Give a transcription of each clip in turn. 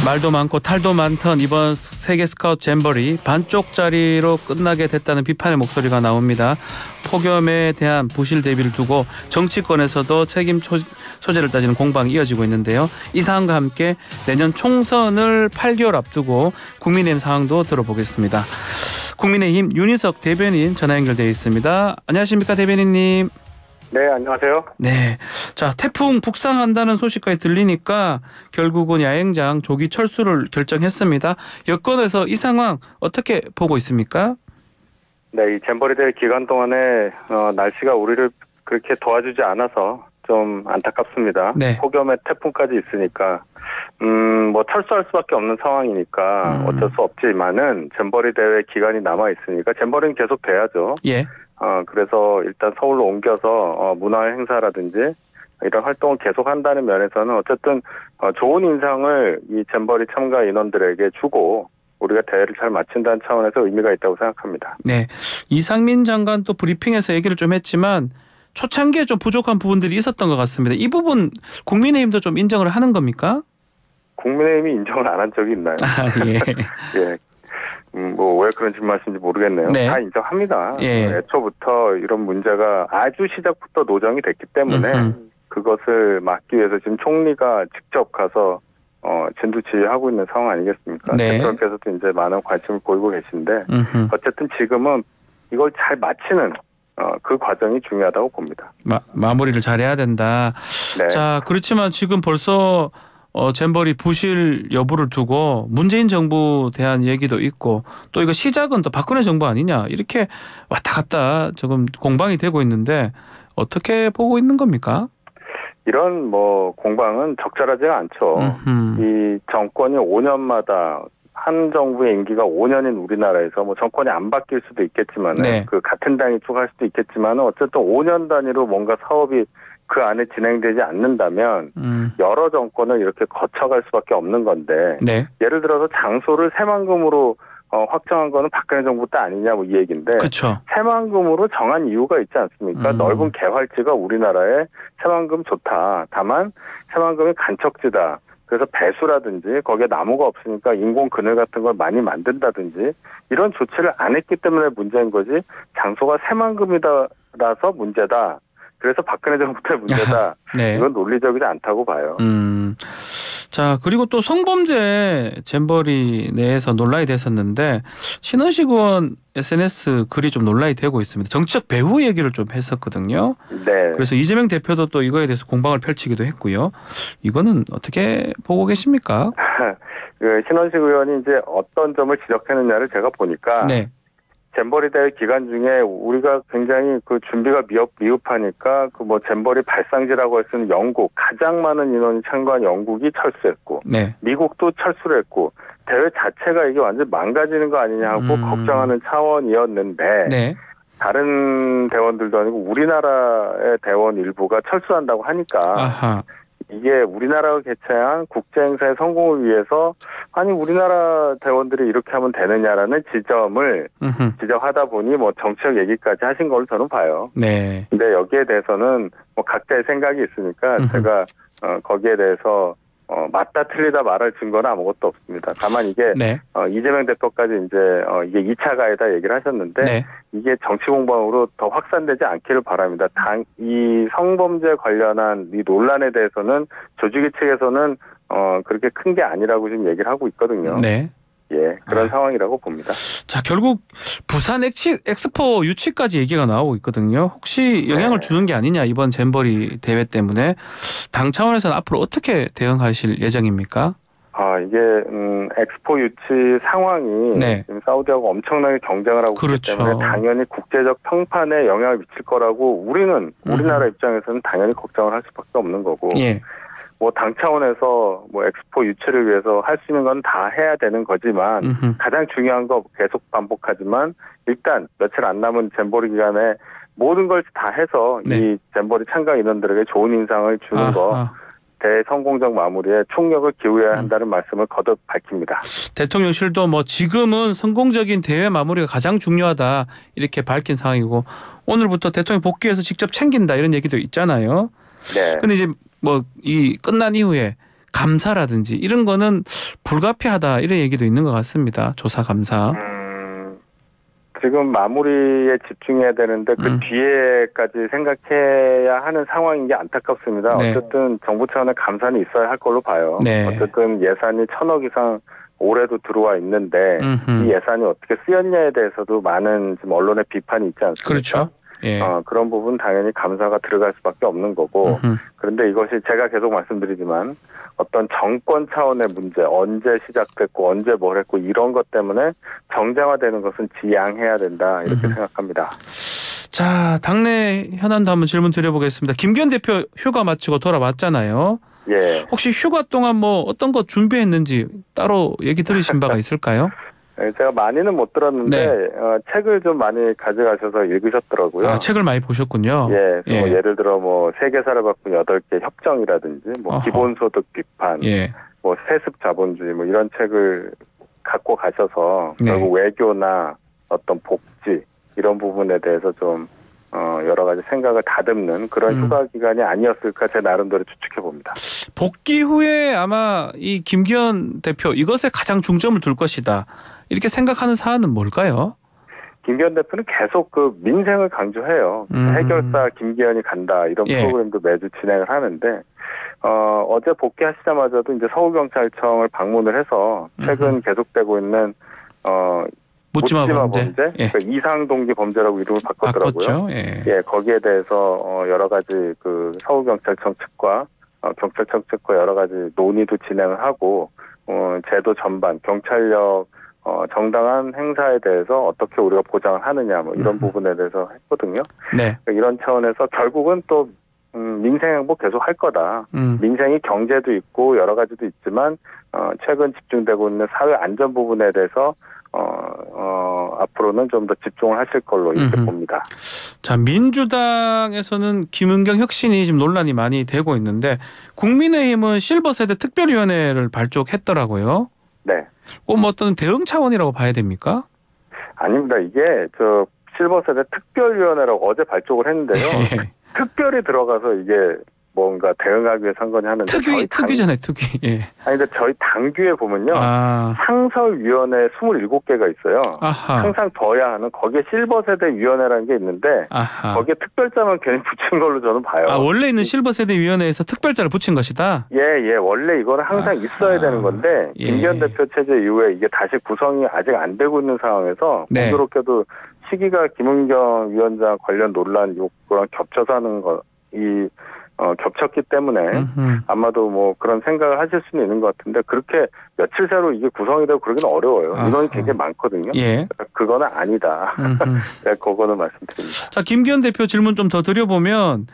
말도 많고 탈도 많던 이번 세계 스카우트 잼버리 반쪽짜리로 끝나게 됐다는 비판의 목소리가 나옵니다. 폭염에 대한 부실 대비를 두고 정치권에서도 책임 소재를 따지는 공방이 이어지고 있는데요. 이 사안과 함께 내년 총선을 8개월 앞두고 국민의힘 상황도 들어보겠습니다. 국민의힘 윤희석 대변인 전화 연결되어 있습니다. 안녕하십니까, 대변인님. 네, 안녕하세요. 네, 자, 태풍 북상한다는 소식까지 들리니까 결국은 야행장 조기 철수를 결정했습니다. 여권에서 이 상황 어떻게 보고 있습니까? 네, 이 잼버리 대회 기간 동안에 날씨가 우리를 그렇게 도와주지 않아서 좀 안타깝습니다. 네. 폭염에 태풍까지 있으니까 뭐 철수할 수밖에 없는 상황이니까 어쩔 수 없지만은 잼버리 대회 기간이 남아 있으니까 잼버리는 계속 돼야죠. 예. 그래서 일단 서울로 옮겨서 문화 행사라든지 이런 활동을 계속 한다는 면에서는 어쨌든 좋은 인상을 이 잼버리 참가 인원들에게 주고 우리가 대회를 잘 마친다는 차원에서 의미가 있다고 생각합니다. 네, 이상민 장관 또 브리핑에서 얘기를 좀 했지만 초창기에 좀 부족한 부분들이 있었던 것 같습니다. 이 부분 국민의힘도 좀 인정을 하는 겁니까? 국민의힘이 인정을 안 한 적이 있나요? 예. 예. 뭐 왜 그런 말씀인지 모르겠네요. 네. 다 인정합니다. 예. 애초부터 이런 문제가 아주 시작부터 노정이 됐기 때문에 그것을 막기 위해서 지금 총리가 직접 가서 진두지휘하고 있는 상황 아니겠습니까? 네. 대통령께서도 이제 많은 관심을 보이고 계신데 어쨌든 지금은 이걸 잘 마치는 그 과정이 중요하다고 봅니다. 마무리를 잘해야 된다. 네. 자, 그렇지만 지금 벌써 잼버리 부실 여부를 두고 문재인 정부 대한 얘기도 있고 또 이거 시작은 또 박근혜 정부 아니냐 이렇게 왔다 갔다 조금 공방이 되고 있는데 어떻게 보고 있는 겁니까? 이런 뭐 공방은 적절하지가 않죠. 이 정권이 5년마다 한 정부의 임기가 5년인 우리나라에서 뭐 정권이 안 바뀔 수도 있겠지만 네. 그 같은 당이 쭉 할 수도 있겠지만 어쨌든 5년 단위로 뭔가 사업이 그 안에 진행되지 않는다면 여러 정권을 이렇게 거쳐갈 수밖에 없는 건데 네. 예를 들어서 장소를 새만금으로 확정한 거는 박근혜 정부 때 아니냐 뭐 이 얘기인데 그렇죠. 새만금으로 정한 이유가 있지 않습니까? 넓은 개활지가 우리나라에 새만금 좋다. 다만 새만금이 간척지다. 그래서 배수라든지 거기에 나무가 없으니까 인공 그늘 같은 걸 많이 만든다든지 이런 조치를 안 했기 때문에 문제인 거지 장소가 새만금이라서 문제다. 그래서 박근혜 정부 때 문제다. 네. 이건 논리적이지 않다고 봐요. 자, 그리고 또 성범죄 잼버리 내에서 논란이 됐었는데 신원식 의원 SNS 글이 좀 논란이 되고 있습니다. 정치적 배후 얘기를 좀 했었거든요. 네. 그래서 이재명 대표도 또 이거에 대해서 공방을 펼치기도 했고요. 이거는 어떻게 보고 계십니까? 그 신원식 의원이 이제 어떤 점을 지적했느냐를 제가 보니까 네. 잼버리 대회 기간 중에 우리가 굉장히 그 준비가 미흡하니까 그 뭐 잼버리 발상지라고 할 수 있는 영국 가장 많은 인원이 참가한 영국이 철수했고 네. 미국도 철수를 했고 대회 자체가 이게 완전 망가지는 거 아니냐 하고 걱정하는 차원이었는데 네. 다른 대원들도 아니고 우리나라의 대원 일부가 철수한다고 하니까 아하. 이게 우리나라가 개최한 국제행사의 성공을 위해서 아니 우리나라 대원들이 이렇게 하면 되느냐라는 지점을 지적하다 보니 뭐 정치적 얘기까지 하신 걸로 저는 봐요. 네. 근데 여기에 대해서는 뭐 각자의 생각이 있으니까 제가 거기에 대해서 맞다 틀리다 말할 증거는 아무것도 없습니다. 다만 이게 네. 이재명 대표까지 이제 이게 2차 가해다 얘기를 하셨는데 네. 이게 정치 공방으로 더 확산되지 않기를 바랍니다. 이 성범죄 관련한 이 논란에 대해서는 조직위 측에서는 그렇게 큰 게 아니라고 지금 얘기를 하고 있거든요. 네. 예, 그런 상황이라고 봅니다. 자, 결국 부산 엑스포 유치까지 얘기가 나오고 있거든요. 혹시 영향을 주는 게 아니냐 이번 잼버리 대회 때문에 당 차원에서는 앞으로 어떻게 대응하실 예정입니까? 이게 엑스포 유치 상황이 네. 지금 사우디하고 엄청나게 경쟁을 하고 그렇죠. 있기 때문에 당연히 국제적 평판에 영향을 미칠 거라고 우리나라 입장에서는 당연히 걱정을 할 수밖에 없는 거고. 예. 뭐 당 차원에서 뭐 엑스포 유치를 위해서 할 수 있는 건 다 해야 되는 거지만 가장 중요한 거 계속 반복하지만 일단 며칠 안 남은 잼버리 기간에 모든 걸 다 해서 네. 이 잼버리 참가 인원들에게 좋은 인상을 주는 거 대성공적 마무리에 총력을 기울여야 한다는 말씀을 거듭 밝힙니다. 대통령실도 뭐 지금은 성공적인 대회 마무리가 가장 중요하다 이렇게 밝힌 상황이고 오늘부터 대통령 복귀해서 직접 챙긴다 이런 얘기도 있잖아요. 네. 근데 이제 뭐 이 끝난 이후에 감사라든지 이런 거는 불가피하다 이런 얘기도 있는 것 같습니다. 조사 감사. 지금 마무리에 집중해야 되는데 그 뒤에까지 생각해야 하는 상황인 게 안타깝습니다. 네. 어쨌든 정부 차원의 감사는 있어야 할 걸로 봐요. 네. 어쨌든 예산이 1,000억 이상 올해도 들어와 있는데 이 예산이 어떻게 쓰였냐에 대해서도 많은 지금 언론의 비판이 있지 않습니까? 그렇죠. 예. 그런 부분 당연히 감사가 들어갈 수밖에 없는 거고 그런데 이것이 제가 계속 말씀드리지만 어떤 정권 차원의 문제, 언제 시작됐고 언제 뭘 했고 이런 것 때문에 정쟁화되는 것은 지양해야 된다 이렇게 생각합니다. 자, 당내 현안도 한번 질문 드려보겠습니다. 김기현 대표 휴가 마치고 돌아왔잖아요. 예. 혹시 휴가 동안 뭐 어떤 거 준비했는지 따로 얘기 들으신 바가 있을까요? 제가 많이는 못 들었는데 책을 좀 많이 가져가셔서 읽으셨더라고요. 아, 책을 많이 보셨군요. 예, 뭐 예를 들어 뭐 세계사를 바꾼 8개 협정이라든지 뭐 기본소득 비판, 뭐 세습 자본주의 뭐 이런 책을 갖고 가셔서 결국 외교나 어떤 복지 이런 부분에 대해서 좀 여러 가지 생각을 다듬는 그런 휴가 기간이 아니었을까 제 나름대로 추측해 봅니다. 복귀 후에 아마 이 김기현 대표 이것에 가장 중점을 둘 것이다. 이렇게 생각하는 사안은 뭘까요? 김기현 대표는 계속 그 민생을 강조해요. 해결사 김기현이 간다 이런 프로그램도 매주 진행을 하는데 어제 복귀하시자마자도 이제 서울경찰청을 방문을 해서 최근 계속되고 있는 묻지마 범죄, 그러니까 이상동기 범죄라고 이름을 바꿨더라고요. 예, 거기에 대해서 여러 가지 그 서울경찰청 측과 경찰청 측과 여러 가지 논의도 진행을 하고 제도 전반 경찰력 정당한 행사에 대해서 어떻게 우리가 보장을 하느냐 뭐 이런 부분에 대해서 했거든요. 네. 그러니까 이런 차원에서 결국은 또 민생 행복 계속 할 거다. 민생이 경제도 있고 여러 가지도 있지만 최근 집중되고 있는 사회 안전 부분에 대해서 앞으로는 좀 더 집중을 하실 걸로 이렇게 봅니다. 자, 민주당에서는 김은경 혁신이 지금 논란이 많이 되고 있는데 국민의힘은 실버세대 특별위원회를 발족했더라고요. 네. 꼭 뭐 어떤 대응 차원이라고 봐야 됩니까? 아닙니다. 이게 실버세대 특별위원회라고 어제 발족을 했는데요. 특별히 들어가서 이게 뭔가 대응하기 위해서 한 거냐 하는데 특위잖아요. 특위. 아니 근데 저희 당규에 보면요. 상설위원회 27개가 있어요. 항상 둬야 하는 거기에 실버세대위원회라는 게 있는데 거기에 특별자만 괜히 붙인 걸로 저는 봐요. 원래 있는 실버세대위원회에서 특별자를 붙인 것이다? 예. 원래 이거는 항상 있어야 되는 건데 김기현 대표 체제 이후에 이게 다시 구성이 아직 안 되고 있는 상황에서 공교롭게도 시기가 김은경 위원장 관련 논란 요구랑 겹쳐서 하는 겹쳤기 때문에 아마도 뭐 그런 생각을 하실 수는 있는 것 같은데 그렇게 며칠 새로 이게 구성이 되고 그러기는 어려워요. 인원이 굉장히 많거든요. 그거는 아니다. 네, 그거는 말씀드립니다. 자, 김기현 대표 질문 좀 더 드려보면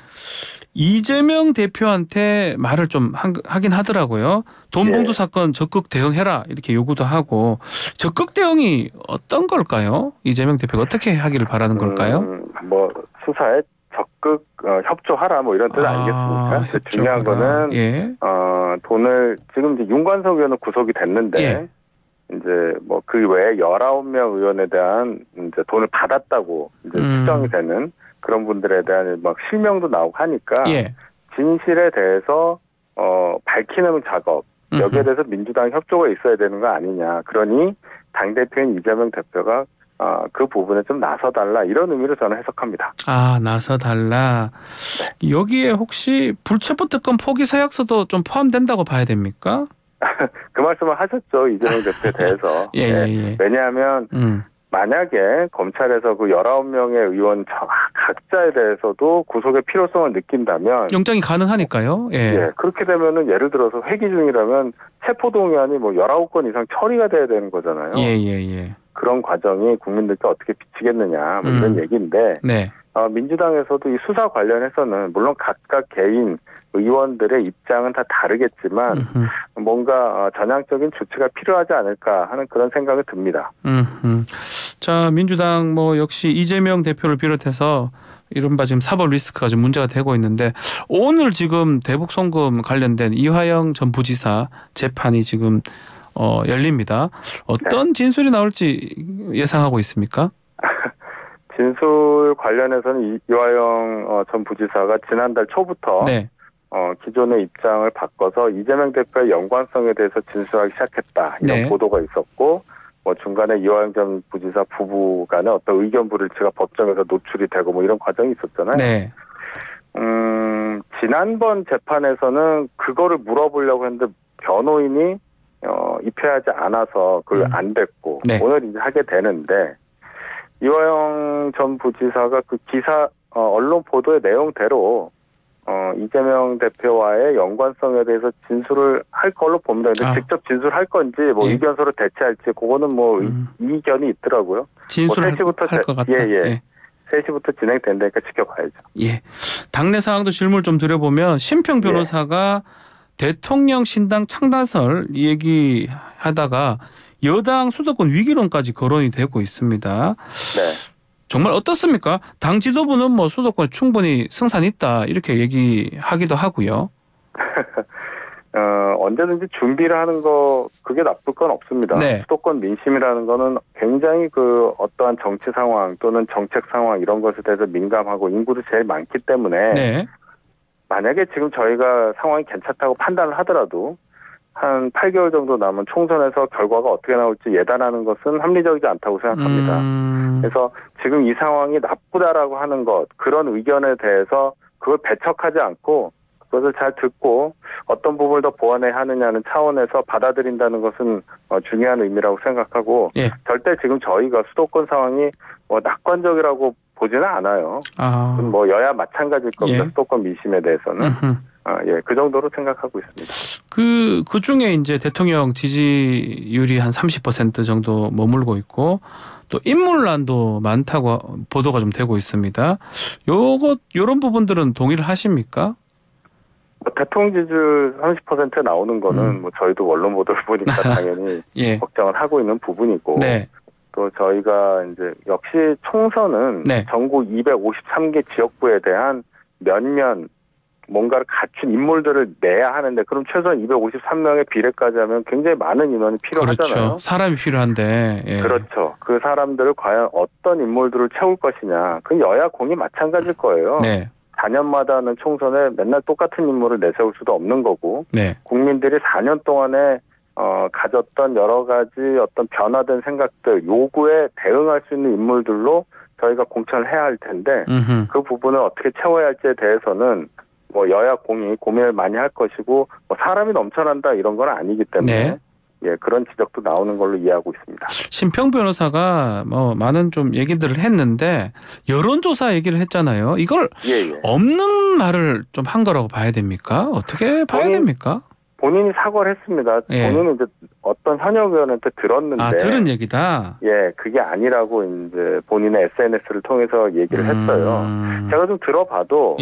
이재명 대표한테 말을 좀 하긴 하더라고요. 돈봉투 사건 적극 대응해라 이렇게 요구도 하고 적극 대응이 어떤 걸까요? 이재명 대표가 어떻게 하기를 바라는 걸까요? 뭐 수사에 적극 협조하라 뭐 이런 뜻 아니겠습니까? 중요한 거는 돈을 지금 이제 윤관석 의원은 구속이 됐는데 이제 뭐 그 외에 19명 의원에 대한 이제 돈을 받았다고 이제 추정이 되는 그런 분들에 대한 막 실명도 나오고 하니까 진실에 대해서 밝히는 작업 여기에 대해서 민주당 협조가 있어야 되는 거 아니냐. 그러니 당대표인 이재명 대표가 그 부분에 좀 나서달라 이런 의미로 저는 해석합니다. 나서달라. 여기에 혹시 불체포 특권 포기 서약서도 좀 포함된다고 봐야 됩니까? 그 말씀을 하셨죠. 이재명 대표에 대해서. 왜냐하면 만약에 검찰에서 그 19명의 의원 각자에 대해서도 구속의 필요성을 느낀다면 영장이 가능하니까요. 그렇게 되면은 예를 들어서 회기 중이라면 체포동의안이 뭐 19건 이상 처리가 돼야 되는 거잖아요. 그런 과정이 국민들께 어떻게 비치겠느냐 뭐 이런 얘기인데 민주당에서도 이 수사 관련해서는 물론 각각 개인 의원들의 입장은 다 다르겠지만 뭔가 전향적인 조치가 필요하지 않을까 하는 그런 생각이 듭니다. 자, 민주당 뭐 역시 이재명 대표를 비롯해서 이른바 지금 사법 리스크가 좀 문제가 되고 있는데 오늘 지금 대북 송금 관련된 이화영 전 부지사 재판이 지금 열립니다. 어떤 진술이 나올지 예상하고 있습니까? 진술 관련해서는 이화영 전 부지사가 지난달 초부터 기존의 입장을 바꿔서 이재명 대표의 연관성에 대해서 진술하기 시작했다. 이런 네. 보도가 있었고 뭐 중간에 이화영 전 부지사 부부 간의 어떤 의견 불일치가 법정에서 노출이 되고 뭐 이런 과정이 있었잖아요. 네. 지난번 재판에서는 그거를 물어보려고 했는데 변호인이 입회하지 않아서 그걸 안 됐고 네. 오늘 이제 하게 되는데 이화영 전 부지사가 그 기사 언론 보도의 내용대로 이재명 대표와의 연관성에 대해서 진술을 할 걸로 봅니다. 근데 직접 진술할 건지 뭐 예. 의견서로 대체할지 그거는 뭐 이견이 있더라고요. 진술할 것 같다. 예. 3시부터 진행된다니까 지켜봐야죠. 예. 당내 상황도 질문을 좀 드려보면 심평 변호사가 대통령 신당 창단설 얘기하다가 여당 수도권 위기론까지 거론이 되고 있습니다. 네. 정말 어떻습니까? 당 지도부는 뭐 수도권 충분히 승산 있다 이렇게 얘기하기도 하고요. 언제든지 준비를 하는 거 그게 나쁠 건 없습니다. 네. 수도권 민심이라는 거는 굉장히 그 어떠한 정치 상황 또는 정책 상황 이런 것에 대해서 민감하고 인구도 제일 많기 때문에 네. 만약에 지금 저희가 상황이 괜찮다고 판단을 하더라도 한 8개월 정도 남은 총선에서 결과가 어떻게 나올지 예단하는 것은 합리적이지 않다고 생각합니다. 그래서 지금 이 상황이 나쁘다라고 하는 것 그런 의견에 대해서 그걸 배척하지 않고 그것을 잘 듣고 어떤 부분을 더 보완해야 하느냐는 차원에서 받아들인다는 것은 중요한 의미라고 생각하고 예. 절대 지금 저희가 수도권 상황이 낙관적이라고 보지는 않아요. 뭐 여야 마찬가지일 겁니다. 예. 수도권 민심에 대해서는. 그 정도로 생각하고 있습니다. 그 중에 이제 대통령 지지율이 한 30% 정도 머물고 있고 또 인물난도 많다고 보도가 좀 되고 있습니다. 요런 부분들은 동의를 하십니까? 대통령 지지율 30% 나오는 거는 뭐 저희도 언론 보도를 보니까 당연히 예. 걱정을 하고 있는 부분이고 네. 또 저희가 이제 역시 총선은 전국 253개 지역구에 대한 몇몇 뭔가를 갖춘 인물들을 내야 하는데 그럼 최소한 253명의 비례까지 하면 굉장히 많은 인원이 필요하잖아요. 그렇죠. 사람이 필요한데. 예. 그렇죠. 그 사람들을 과연 어떤 인물들을 채울 것이냐. 그 여야 공이 마찬가지일 거예요. 네. 4년마다 하는 총선에 맨날 똑같은 인물을 내세울 수도 없는 거고 네. 국민들이 4년 동안에 가졌던 여러 가지 어떤 변화된 생각들, 요구에 대응할 수 있는 인물들로 저희가 공천을 해야 할 텐데 그 부분을 어떻게 채워야 할지에 대해서는 뭐 여야 공이 고민을 많이 할 것이고 뭐 사람이 넘쳐난다 이런 건 아니기 때문에 그런 지적도 나오는 걸로 이해하고 있습니다. 심평 변호사가 뭐 많은 좀 얘기들을 했는데 여론조사 얘기를 했잖아요. 이걸 없는 말을 좀 한 거라고 봐야 됩니까? 어떻게 봐야 됩니까? 본인이 사과를 했습니다. 본인은 이제 어떤 현역 의원한테 들었는데 들은 얘기다. 그게 아니라고 이제 본인의 SNS를 통해서 얘기를 했어요. 제가 좀 들어봐도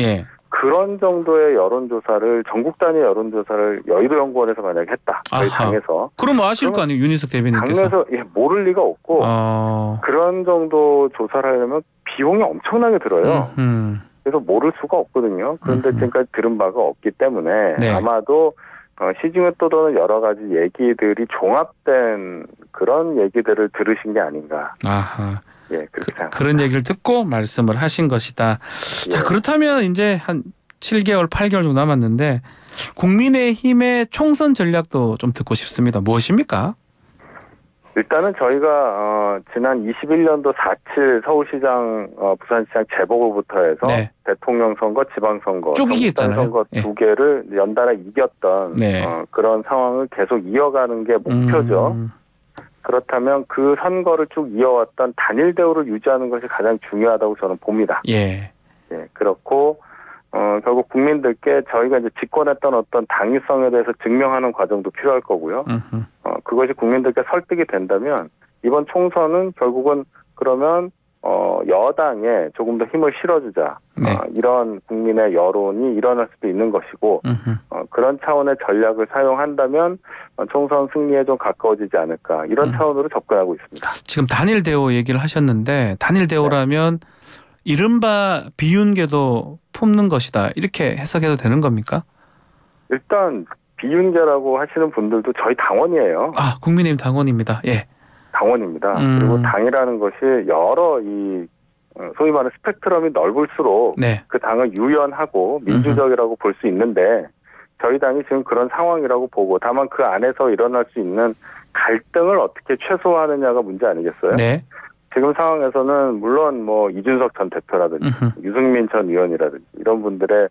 그런 정도의 여론조사를 전국 단위 여론조사를 여의도연구원에서 만약에 했다. 저희 당에서. 그럼 아실 거 아니에요. 윤희석 대변인께서. 당에서 모를 리가 없고 그런 정도 조사를 하려면 비용이 엄청나게 들어요. 그래서 모를 수가 없거든요. 그런데 지금까지 들은 바가 없기 때문에 아마도 시중에 떠도는 여러 가지 얘기들이 종합된 그런 얘기들을 들으신 게 아닌가. 그렇게 생각합니다. 그런 얘기를 듣고 말씀을 하신 것이다. 자, 그렇다면 이제 한 7개월, 8개월 정도 남았는데 국민의힘의 총선 전략도 좀 듣고 싶습니다. 무엇입니까? 일단은 저희가 지난 21년도 4.7 서울시장, 부산시장 재보궐부터 해서 대통령 선거, 지방선거, 쭉 이겼잖아요. 선거 두 개를 연달아 이겼던 그런 상황을 계속 이어가는 게 목표죠. 그렇다면 그 선거를 쭉 이어왔던 단일 대우를 유지하는 것이 가장 중요하다고 저는 봅니다. 그렇고 결국 국민들께 저희가 이제 집권했던 어떤 당위성에 대해서 증명하는 과정도 필요할 거고요. 그것이 국민들께 설득이 된다면 이번 총선은 결국은 그러면 여당에 조금 더 힘을 실어주자. 이런 국민의 여론이 일어날 수도 있는 것이고 그런 차원의 전략을 사용한다면 총선 승리에 좀 가까워지지 않을까. 이런 차원으로 접근하고 있습니다. 지금 단일 대우 얘기를 하셨는데 단일 대우라면 이른바 비윤계도 품는 것이다. 이렇게 해석해도 되는 겁니까? 일단 비윤계라고 하시는 분들도 저희 당원이에요. 국민의힘 당원입니다. 당원입니다. 그리고 당이라는 것이 여러 소위 말하는 스펙트럼이 넓을수록 네. 그 당은 유연하고 민주적이라고 볼 수 있는데 저희 당이 지금 그런 상황이라고 보고 다만 그 안에서 일어날 수 있는 갈등을 어떻게 최소화하느냐가 문제 아니겠어요? 네. 지금 상황에서는 물론 뭐 이준석 전 대표라든지 유승민 전 의원이라든지 이런 분들의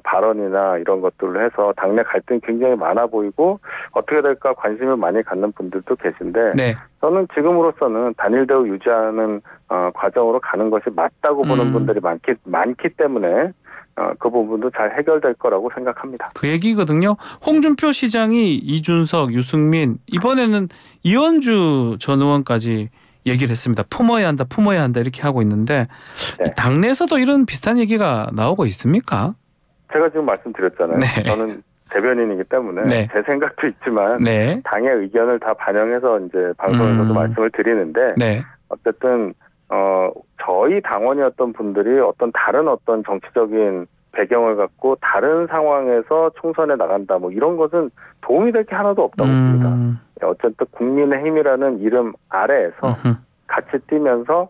발언이나 이런 것들로 해서 당내 갈등이 굉장히 많아 보이고 어떻게 될까 관심을 많이 갖는 분들도 계신데 네. 저는 지금으로서는 단일 대우 유지하는 과정으로 가는 것이 맞다고 보는 분들이 많기 때문에 그 부분도 잘 해결될 거라고 생각합니다. 그 얘기거든요. 홍준표 시장이 이준석, 유승민, 이번에는 이현주 전 의원까지 얘기를 했습니다. 품어야 한다 이렇게 하고 있는데 네. 당내에서도 이런 비슷한 얘기가 나오고 있습니까? 제가 지금 말씀드렸잖아요. 네. 저는 대변인이기 때문에 네. 제 생각도 있지만 네. 당의 의견을 다 반영해서 이제 방송에서도 말씀을 드리는데 네. 어쨌든 저희 당원이었던 분들이 어떤 다른 어떤 정치적인 배경을 갖고 다른 상황에서 총선에 나간다 뭐 이런 것은 도움이 될 게 하나도 없다고 봅니다. 어쨌든 국민의힘이라는 이름 아래에서 같이 뛰면서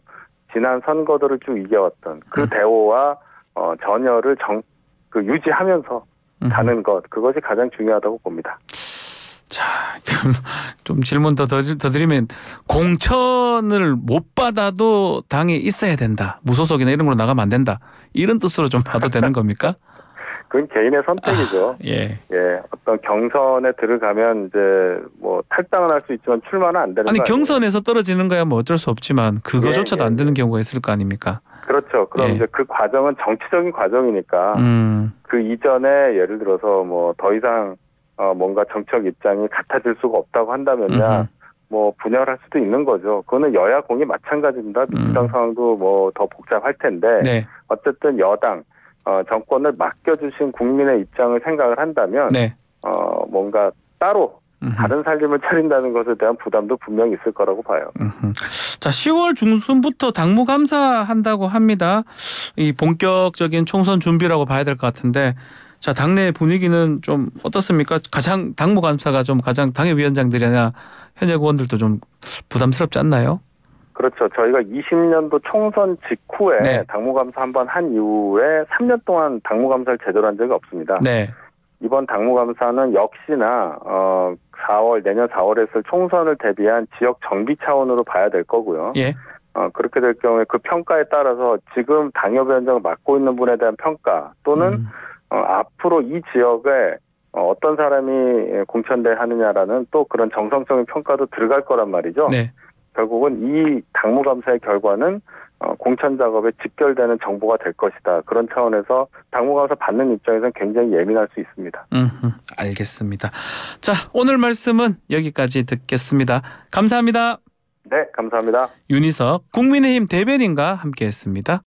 지난 선거들을 쭉 이겨왔던 그 대오와 전열을 유지하면서 가는 것 그것이 가장 중요하다고 봅니다. 자, 그럼 좀 질문 더 드리면 공천을 못 받아도 당에 있어야 된다. 무소속이나 이런 걸로 나가면 안 된다. 이런 뜻으로 좀 봐도 되는 겁니까? 그건 개인의 선택이죠. 예. 어떤 경선에 들어가면 이제 뭐 탈당은 할 수 있지만 출마는 안 되는 거 아니에요? 경선에서 떨어지는 거야 뭐 어쩔 수 없지만 그거조차도 안 되는 경우가 있을 거 아닙니까? 그렇죠. 그럼 이제 그 과정은 정치적인 과정이니까 그 이전에 예를 들어서 뭐 더 이상 뭔가 정책 입장이 같아질 수가 없다고 한다면야 뭐 분열할 수도 있는 거죠. 그거는 여야 공이 마찬가지입니다. 민주당 상황도 뭐 더 복잡할 텐데 네. 어쨌든 여당 정권을 맡겨주신 국민의 입장을 생각을 한다면 네. 뭔가 따로 다른 살림을 차린다는 것에 대한 부담도 분명히 있을 거라고 봐요. 자, 10월 중순부터 당무 감사한다고 합니다. 이 본격적인 총선 준비라고 봐야 될 것 같은데 자, 당내 분위기는 좀 어떻습니까? 가장 당무 감사가 좀 가장 당협위원장들이나 현역 의원들도 좀 부담스럽지 않나요? 그렇죠. 저희가 20년도 총선 직후에 네. 당무감사 한 번 한 이후에 3년 동안 당무감사를 제대로 한 적이 없습니다. 네. 이번 당무감사는 역시나 4월 내년 4월에 있을 총선을 대비한 지역 정비 차원으로 봐야 될 거고요. 예. 그렇게 될 경우에 그 평가에 따라서 지금 당협위원장을 맡고 있는 분에 대한 평가 또는 앞으로 이 지역에 어떤 사람이 공천대 하느냐라는 또 그런 정성적인 평가도 들어갈 거란 말이죠. 네. 결국은 이 당무감사의 결과는 공천 작업에 직결되는 정보가 될 것이다. 그런 차원에서 당무감사 받는 입장에서는 굉장히 예민할 수 있습니다. 알겠습니다. 자, 오늘 말씀은 여기까지 듣겠습니다. 감사합니다. 네, 감사합니다. 윤희석 국민의힘 대변인과 함께했습니다.